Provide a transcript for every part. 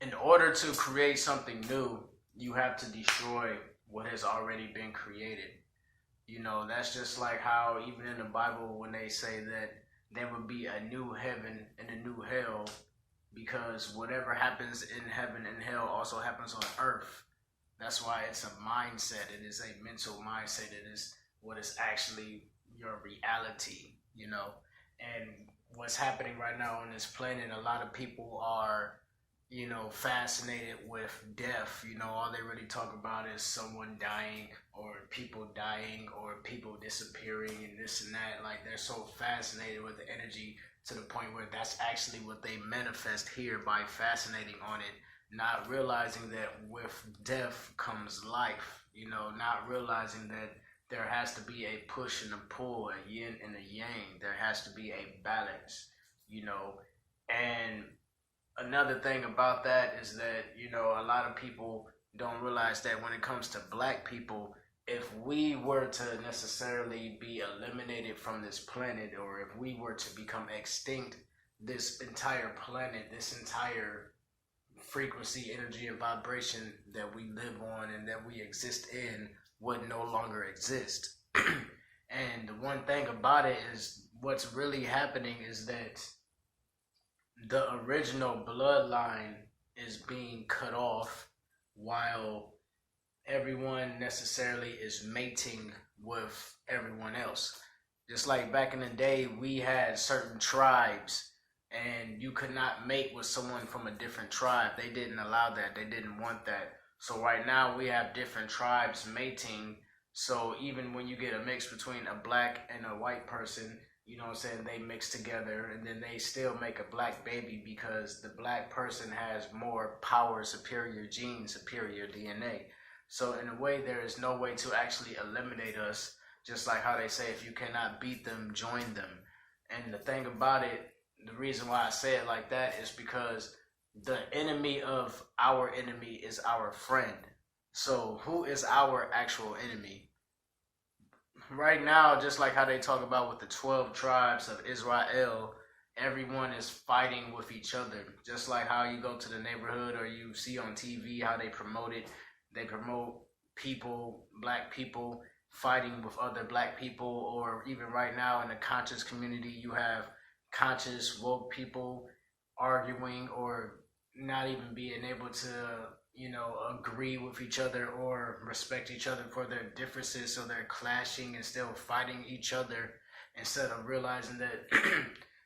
in order to create something new, you have to destroy what has already been created. You know, that's just like how even in the Bible when they say that there would be a new heaven and a new hell, because whatever happens in heaven and hell also happens on earth. That's why it's a mindset. It is a mental mindset. It is what is actually your reality, you know. And what's happening right now on this planet, a lot of people are, you know, fascinated with death. You know, all they really talk about is someone dying or people dying or people disappearing and this and that. Like, they're so fascinated with the energy to the point where that's actually what they manifest here by fascinating on it, not realizing that with death comes life, you know, not realizing that there has to be a push and a pull, a yin and a yang. There has to be a balance, you know. And another thing about that is that, you know, a lot of people don't realize that when it comes to black people, if we were to necessarily be eliminated from this planet, or if we were to become extinct, this entire planet, this entire frequency, energy, and vibration that we live on and that we exist in would no longer exist. And the one thing about it is what's really happening is that the original bloodline is being cut off while everyone necessarily is mating with everyone else. Just like back in the day, we had certain tribes and you could not mate with someone from a different tribe. They didn't allow that. They didn't want that. So right now we have different tribes mating. So even when you get a mix between a black and a white person, you know what I'm saying, they mix together and then they still make a black baby because the black person has more power, superior genes, superior DNA. So in a way, there is no way to actually eliminate us, just like how they say, if you cannot beat them, join them. And the thing about it, the reason why I say it like that is because the enemy of our enemy is our friend. So who is our actual enemy? Right now, just like how they talk about with the 12 tribes of Israel, everyone is fighting with each other. Just like how you go to the neighborhood or you see on TV how they promote it. They promote people, black people, fighting with other black people, or even right now in the conscious community, you have conscious woke people arguing or not even being able to, you know, agree with each other or respect each other for their differences. So they're clashing and still fighting each other instead of realizing that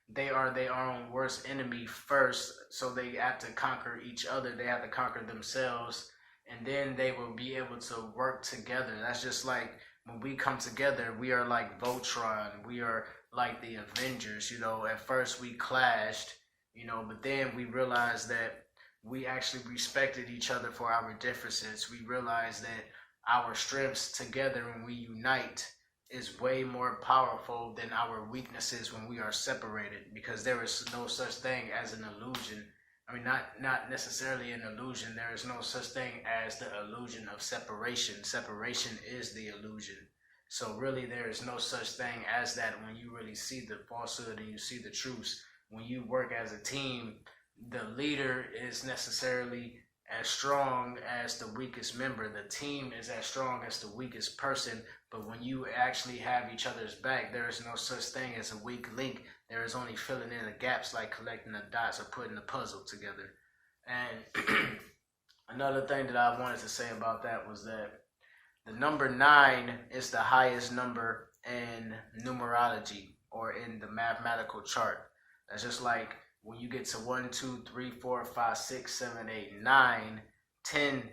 they are their own worst enemy first. So they have to conquer each other. They have to conquer themselves. And then they will be able to work together. That's just like when we come together, we are like Voltron. We are like the Avengers. You know, at first we clashed, you know, but then we realized that we actually respected each other for our differences. We realized that our strengths together when we unite is way more powerful than our weaknesses when we are separated, because there is no such thing as an illusion. I mean, not necessarily an illusion. There is no such thing as the illusion of separation. Separation is the illusion. So really, there is no such thing as that when you really see the falsehood and you see the truths. When you work as a team, the leader is necessarily as strong as the weakest member. The team is as strong as the weakest person. But when you actually have each other's back, there is no such thing as a weak link. There is only filling in the gaps, like collecting the dots or putting the puzzle together. And another thing that I wanted to say about that was that the number 9 is the highest number in numerology or in the mathematical chart. That's just like when you get to 1, 2, 3, 4, 5, 6, 7, 8, 9, 10,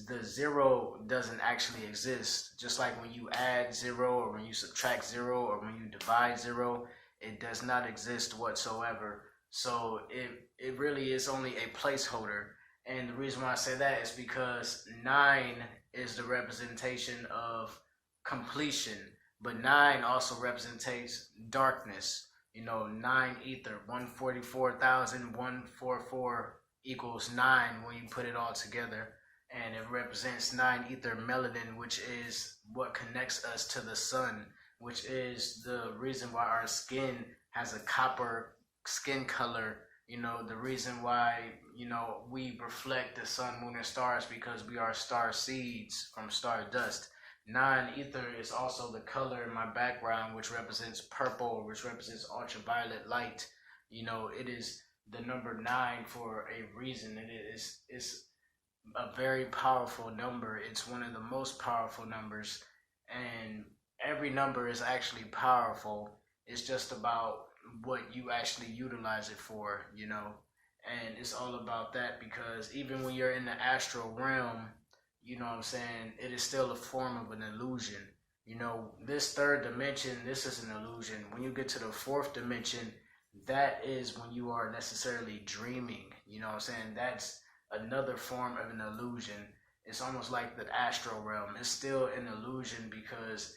the 0 doesn't actually exist. Just like when you add 0 or when you subtract 0 or when you divide 0, it does not exist whatsoever. So it really is only a placeholder. And the reason why I say that is because 9 is the representation of completion, but 9 also represents darkness. You know, 9 ether, 144,144 equals 9 when you put it all together. And it represents 9 ether melanin, which is what connects us to the sun, which is the reason why our skin has a copper skin color, You know, the reason why, you know, we reflect the sun, moon, and stars because we are star seeds from star dust. 9 ether is also the color in my background, which represents purple, which represents ultraviolet light. You know, it is the number 9 for a reason. It's a very powerful number. It's one of the most powerful numbers, and every number is actually powerful. It's just about what you actually utilize it for, you know. And it's all about that, because even when you're in the astral realm, you know what I'm saying, it is still a form of an illusion. You know, this third dimension, this is an illusion. When you get to the fourth dimension, that is when you are necessarily dreaming. You know what I'm saying? That's another form of an illusion. It's almost like the astral realm. It's still an illusion because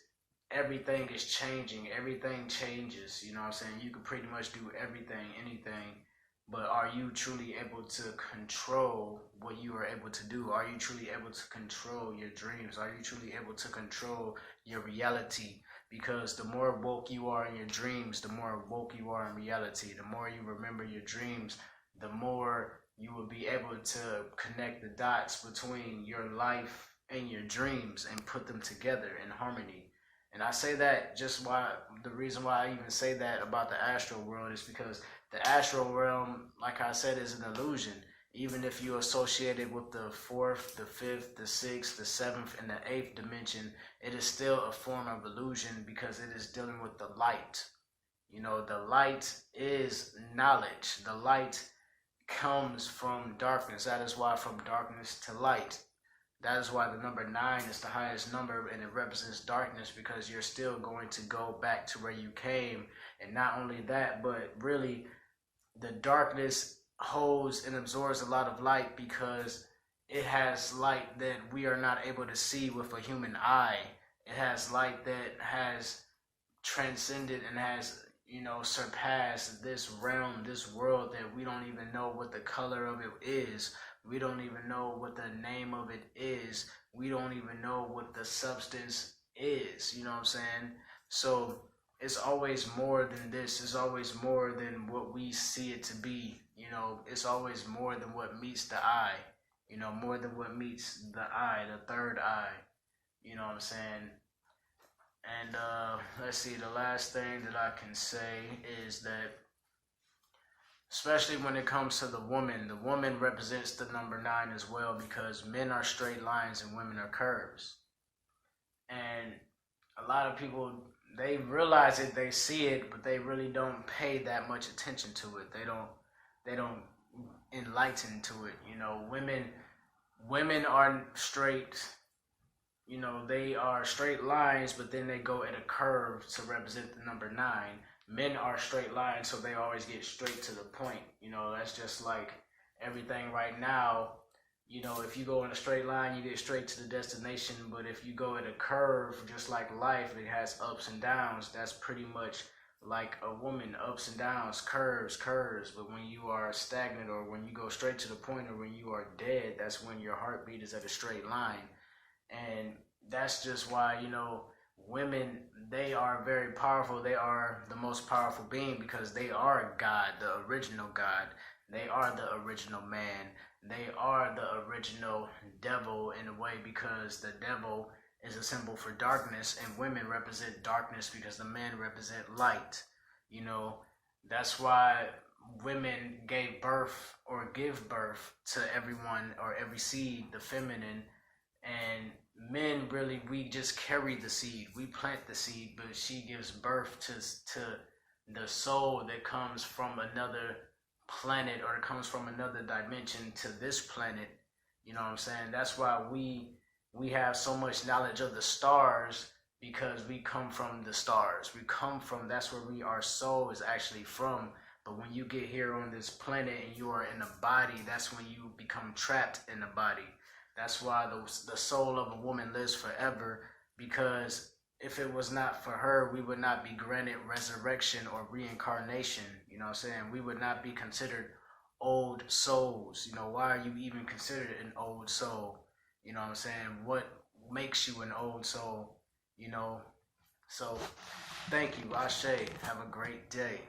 everything is changing. Everything changes. You know what I'm saying? You can pretty much do everything, anything. But are you truly able to control what you are able to do? Are you truly able to control your dreams? Are you truly able to control your reality? Because the more woke you are in your dreams, the more woke you are in reality. The more you remember your dreams, the more you will be able to connect the dots between your life and your dreams and put them together in harmony. And I say that the reason why I even say that about the astral world is because the astral realm, like I said, is an illusion. Even if you associate it with the fourth, the fifth, the sixth, the seventh, and the eighth dimension, it is still a form of illusion because it is dealing with the light. You know, the light is knowledge. The light comes from darkness. That is why from darkness to light. That is why the number 9 is the highest number, and it represents darkness, because you're still going to go back to where you came. And not only that, but really the darkness holds and absorbs a lot of light because it has light that we are not able to see with a human eye. It has light that has transcended and has, you know, surpassed this realm, this world, that we don't even know what the color of it is. We don't even know what the name of it is. We don't even know what the substance is. You know what I'm saying? So it's always more than this. It's always more than what we see it to be. You know, it's always more than what meets the eye. You know, more than what meets the eye, the third eye. You know what I'm saying? And let's see, the last thing that I can say is that, especially when it comes to the woman represents the number 9 as well, because men are straight lines and women are curves. And a lot of people, they realize it, they see it, but they really don't pay that much attention to it. They don't enlighten to it. You know, women are straight. You know, they are straight lines, but then they go at a curve to represent the number 9. Men are straight lines, so they always get straight to the point. You know, that's just like everything right now. You know, if you go in a straight line, you get straight to the destination. But if you go at a curve, just like life, it has ups and downs. That's pretty much like a woman, ups and downs, curves. But when you are stagnant, or when you go straight to the point, or when you are dead, that's when your heartbeat is at a straight line. And that's just why, you know, women, they are very powerful. They are the most powerful being because they are God, the original God. They are the original man. They are the original devil in a way, because the devil is a symbol for darkness, and women represent darkness because the men represent light. You know, that's why women gave birth, or give birth, to everyone, or every seed, the feminine. And men, really, we just carry the seed. We plant the seed, but she gives birth to the soul that comes from another planet, or comes from another dimension to this planet. You know what I'm saying? That's why we have so much knowledge of the stars, because we come from the stars. That's where our soul is actually from. But when you get here on this planet and you are in a body, that's when you become trapped in the body. That's why the soul of a woman lives forever, because if it was not for her, we would not be granted resurrection or reincarnation. You know what I'm saying? We would not be considered old souls. You know, why are you even considered an old soul? You know what I'm saying? What makes you an old soul? You know? So, thank you. Ashe. Have a great day.